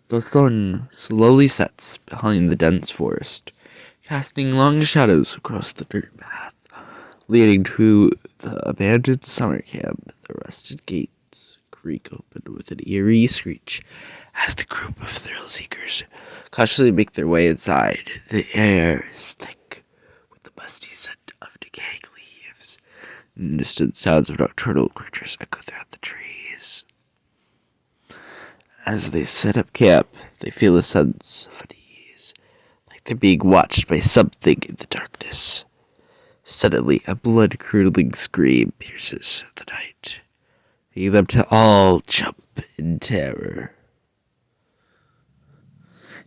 The sun slowly sets behind the dense forest, casting long shadows across the dirt path, leading to the abandoned summer camp. The rusted gates creak open with an eerie screech as the group of thrill seekers cautiously make their way inside. The air is thick with the musty scent of decaying leaves, and distant sounds of nocturnal creatures echo throughout the trees. As they set up camp, they feel a sense of unease, like they're being watched by something in the darkness. Suddenly, a blood-curdling scream pierces the night, making them to all jump in terror.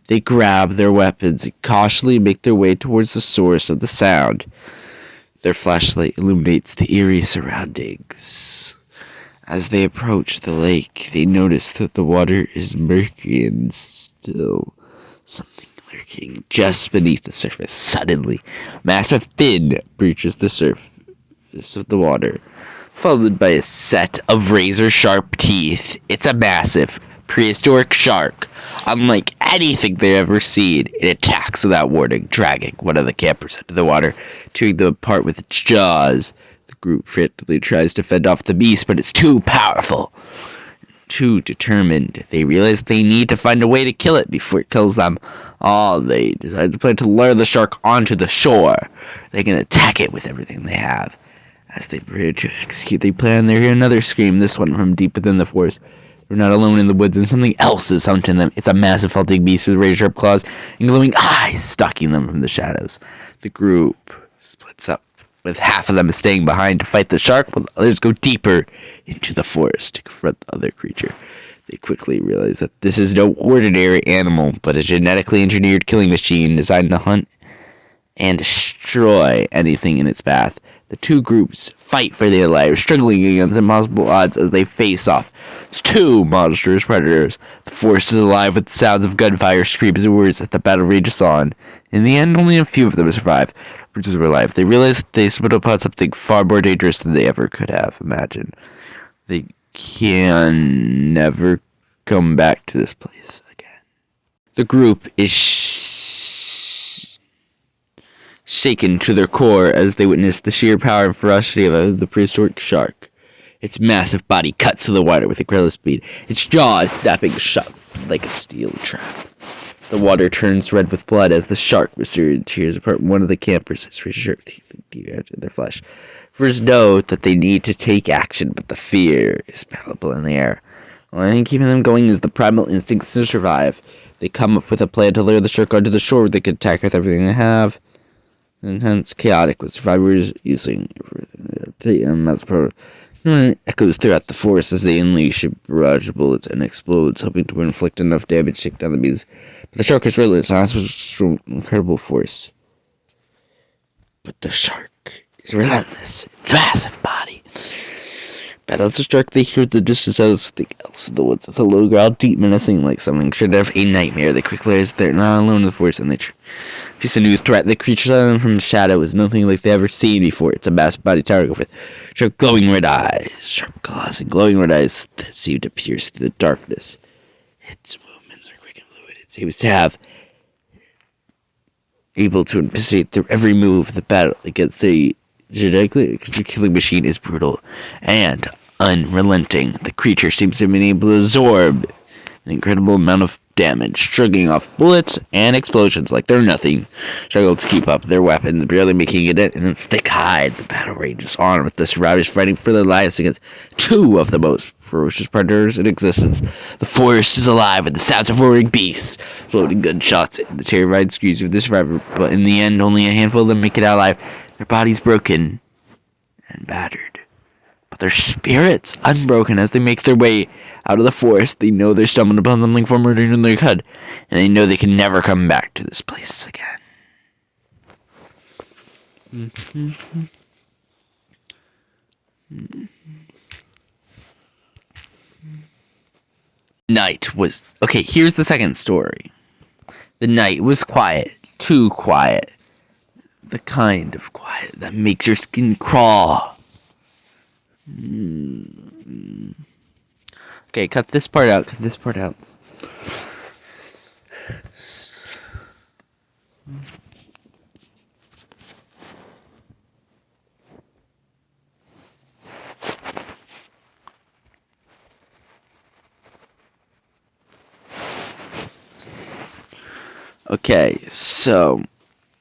They grab their weapons and cautiously make their way towards the source of the sound. Their flashlight illuminates the eerie surroundings. As they approach the lake, they notice that the water is murky and still. Something lurking just beneath the surface. Suddenly, a massive fin breaches the surface of the water, followed by a set of razor-sharp teeth. It's a massive, prehistoric shark. Unlike anything they've ever seen, it attacks without warning, dragging one of the campers into the water, tearing them apart with its jaws. The group frantically tries to fend off the beast, but it's too powerful. Too determined, they realize they need to find a way to kill it before it kills them all. They decide to plan to lure the shark onto the shore. They can attack it with everything they have. As they prepare to execute their plan, they hear another scream, this one from deep within the forest. They're not alone in the woods, and something else is hunting them. It's a massive hulking beast with razor-sharp claws and glowing eyes stalking them from the shadows. The group splits up, with half of them staying behind to fight the shark, while the others go deeper into the forest to confront the other creature. They quickly realize that this is no ordinary animal, but a genetically engineered killing machine designed to hunt and destroy anything in its path. The two groups fight for their lives, struggling against impossible odds as they face off. It's two monstrous predators. The forest is alive with the sounds of gunfire, screams, and words as the battle rages on. In the end, only a few of them survive. Creatures were alive. They realize that they stumbled upon something far more dangerous than they ever could have imagined. They can never come back to this place again. The group is shaken to their core as they witness the sheer power and ferocity of the prehistoric shark. Its massive body cuts through the water with incredible speed, its jaws snapping shut like a steel trap. The water turns red with blood as the shark tears apart one of the campers, its razor-sharp teeth into their flesh. First note that they need to take action, but the fear is palpable in the air. The only thing keeping them going is the primal instincts to survive. They come up with a plan to lure the shark onto the shore where they can attack with everything they have. Intense, chaotic, with survivors using echoes throughout the forest as they unleash a barrage of bullets and explodes, hoping to inflict enough damage to take down the beast. But the shark is relentless and has incredible force. But the shark is relentless. Its massive body battles the shark. They hear the distance out of something else in the woods. It's a low growl, deep, menacing, like something should have a nightmare. They quickly realize they're not alone in the forest, and they face a new threat. The creature on them from the shadow is nothing like they've ever seen before. It's a massive body towering over it. Sharp glowing red eyes, sharp claws, and glowing red eyes that seem to pierce through the darkness. Its movements are quick and fluid. It seems to have able to anticipate their every move. The battle against the genetically killing machine is brutal and unrelenting. The creature seems to have been able to absorb an incredible amount of damage, shrugging off bullets and explosions like they're nothing. Struggle to keep up their weapons, barely making it in its thick hide. The battle rages on with the survivors fighting for their lives against two of the most ferocious predators in existence. The forest is alive with the sounds of roaring beasts, loading gunshots, and the terrified screams of the survivor. But in the end, only a handful of them make it out alive. Their bodies broken and battered, but their spirits unbroken as they make their way out of the forest. They know they're stumbled upon something far more dangerous than they could, and they know they can never come back to this place again. Night was... Okay, here's the second story. The night was quiet. Too quiet. The kind of quiet that makes your skin crawl. Okay, cut this part out. Okay, so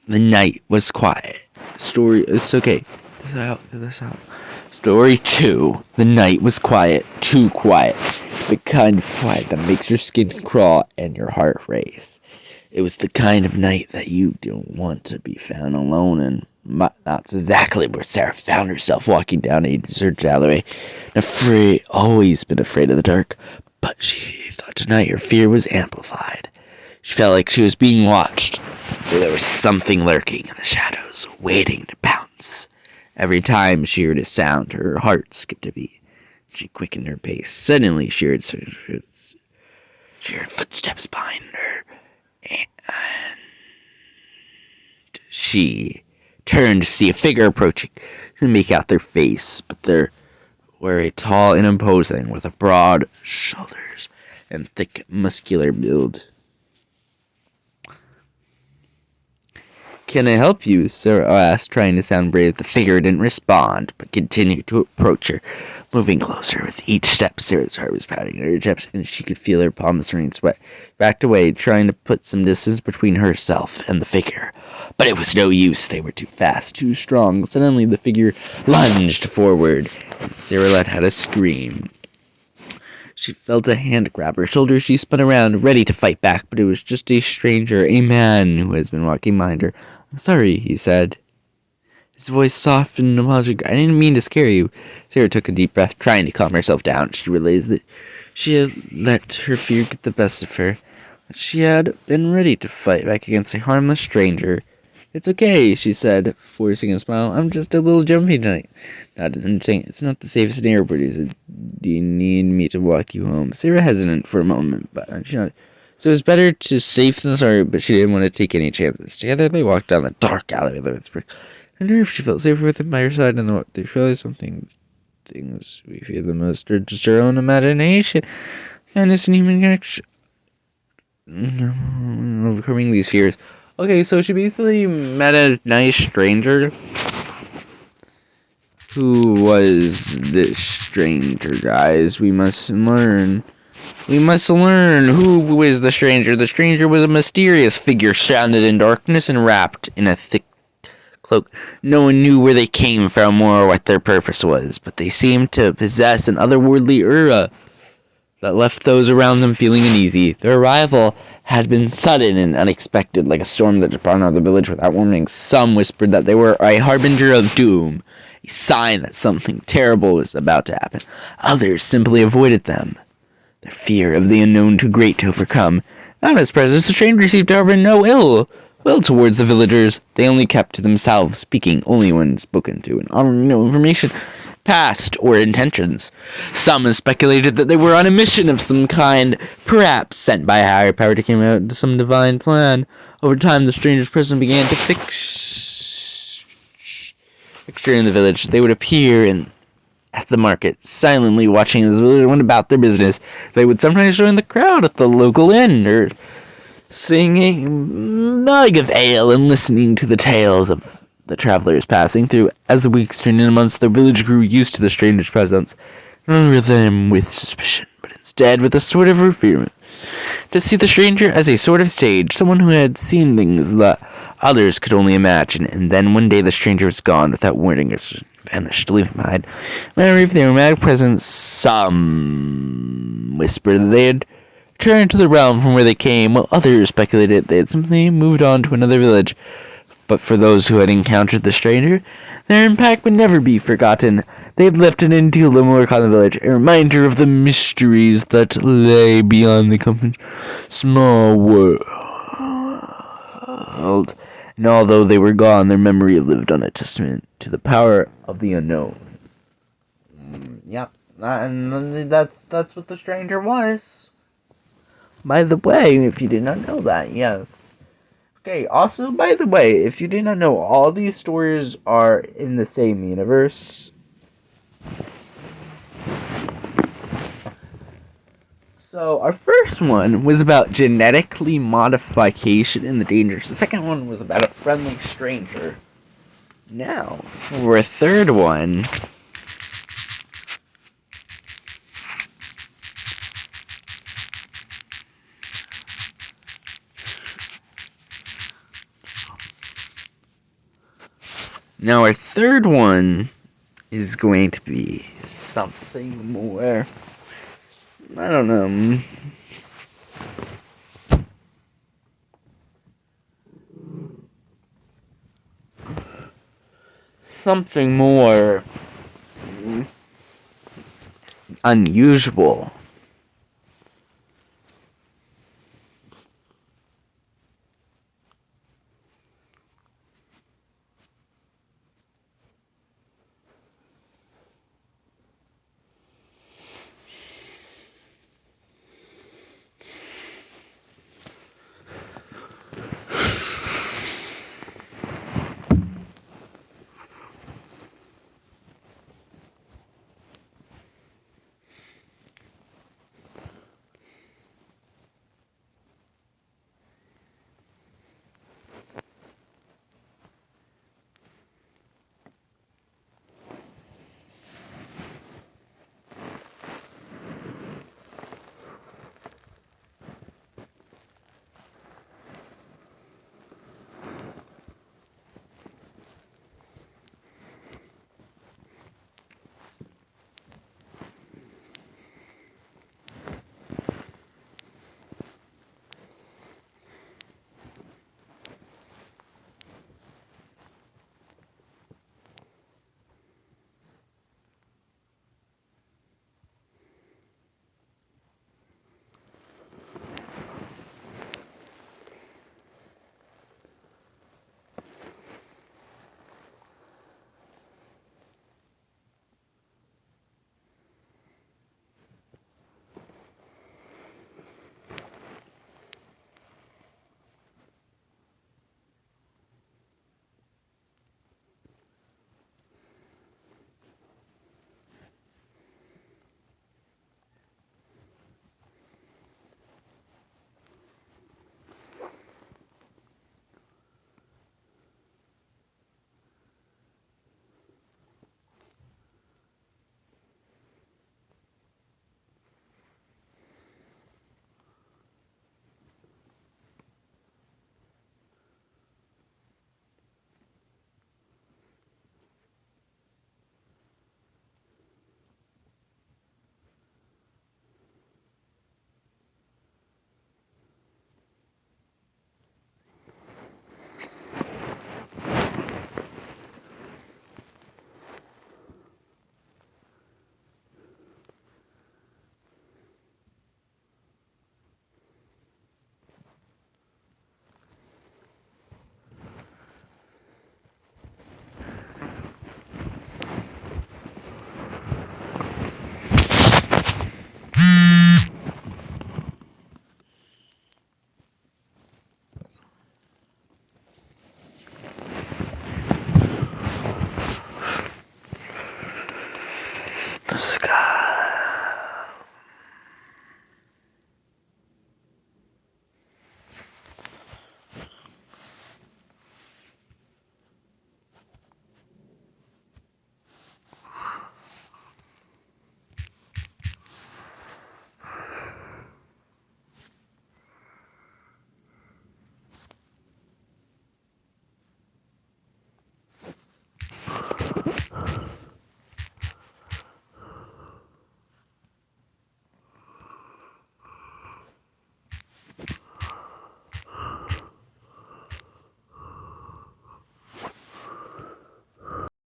the night was quiet. It's okay. Get this out. Story 2. The night was quiet. Too quiet. The kind of quiet that makes your skin crawl and your heart race. It was the kind of night that you don't want to be found alone in. That's exactly where Sarah found herself walking down a deserted alleyway. Always been afraid of the dark, but she thought tonight her fear was amplified. She felt like she was being watched, or there was something lurking in the shadows, waiting to pounce. Every time she heard a sound, her heart skipped a beat. She quickened her pace. Suddenly, she heard footsteps behind her, and she turned to see a figure approaching. She couldn't make out their face, but they were tall and imposing, with broad shoulders and thick, muscular build. "Can I help you?" Sarah asked, trying to sound brave. The figure didn't respond, but continued to approach her, moving closer. With each step, Sarah's heart was pounding in her chest, and she could feel her palms turning sweat. Backed away, trying to put some distance between herself and the figure. But it was no use. They were too fast, too strong. Suddenly, the figure lunged forward, and Sarah let out a scream. She felt a hand grab her shoulder. She spun around, ready to fight back, but it was just a stranger, a man who has been walking behind her. "I'm sorry," he said, his voice soft and apologetic. "I didn't mean to scare you." Sarah took a deep breath, trying to calm herself down. She realized that she had let her fear get the best of her. She had been ready to fight back against a harmless stranger. "It's okay," she said, forcing a smile. "I'm just a little jumpy tonight." Not understanding. "It's not the safest in airport, is it? Do you need me to walk you home?" Sarah hesitated for a moment, but she nodded. So it was better to safe than sorry, but she didn't want to take any chances. Together they walked down the dark alleyway. I wonder if she felt safer with him by her side, and they realized something. Things we fear the most are just our own imagination. Kindness and human connection. Overcoming these fears. Okay, so she basically met a nice stranger. Who was this stranger, guys? We must learn. Who is the stranger. The stranger was a mysterious figure shrouded in darkness and wrapped in a thick cloak. No one knew where they came from or what their purpose was, but they seemed to possess an otherworldly aura that left those around them feeling uneasy. Their arrival had been sudden and unexpected, like a storm that just brought out the village without warning. Some whispered that they were a harbinger of doom, a sign that something terrible was about to happen. Others simply avoided them, their fear of the unknown too great to overcome. Out of his presence, the stranger seemed to harbor no ill will towards the villagers. They only kept to themselves, speaking only when spoken to, and offering no information, past or intentions. Some speculated that they were on a mission of some kind, perhaps sent by a higher power to carry out some divine plan. Over time, the stranger's presence began to fixture in the village. They would appear at the market, silently watching as the villagers went about their business. They would sometimes join the crowd at the local inn, or singing a mug of ale and listening to the tales of the travelers passing through. As the weeks turned into months, the village grew used to the stranger's presence, not with them with suspicion, but instead with a sort of reverence. To see the stranger as a sort of sage, someone who had seen things that others could only imagine. And then one day the stranger was gone without warning, or vanished, leaving behind memory of their romantic presence. Some whispered that they had returned to the realm from where they came, while others speculated they had simply moved on to another village. But for those who had encountered the stranger, their impact would never be forgotten. They had left an indelible mark on the village, a reminder of the mysteries that lay beyond the company's small world. And although they were gone, their memory lived on, a testament to the power of the unknown. Yep, and that's what the stranger was. By the way, if you did not know that, yes. Okay, also, by the way, if you did not know, all these stories are in the same universe. So, our first one was about genetically modification and the dangers. The second one was about a friendly stranger. Now, for a third one, Now, our third one is going to be something more. I don't know. Something more unusual.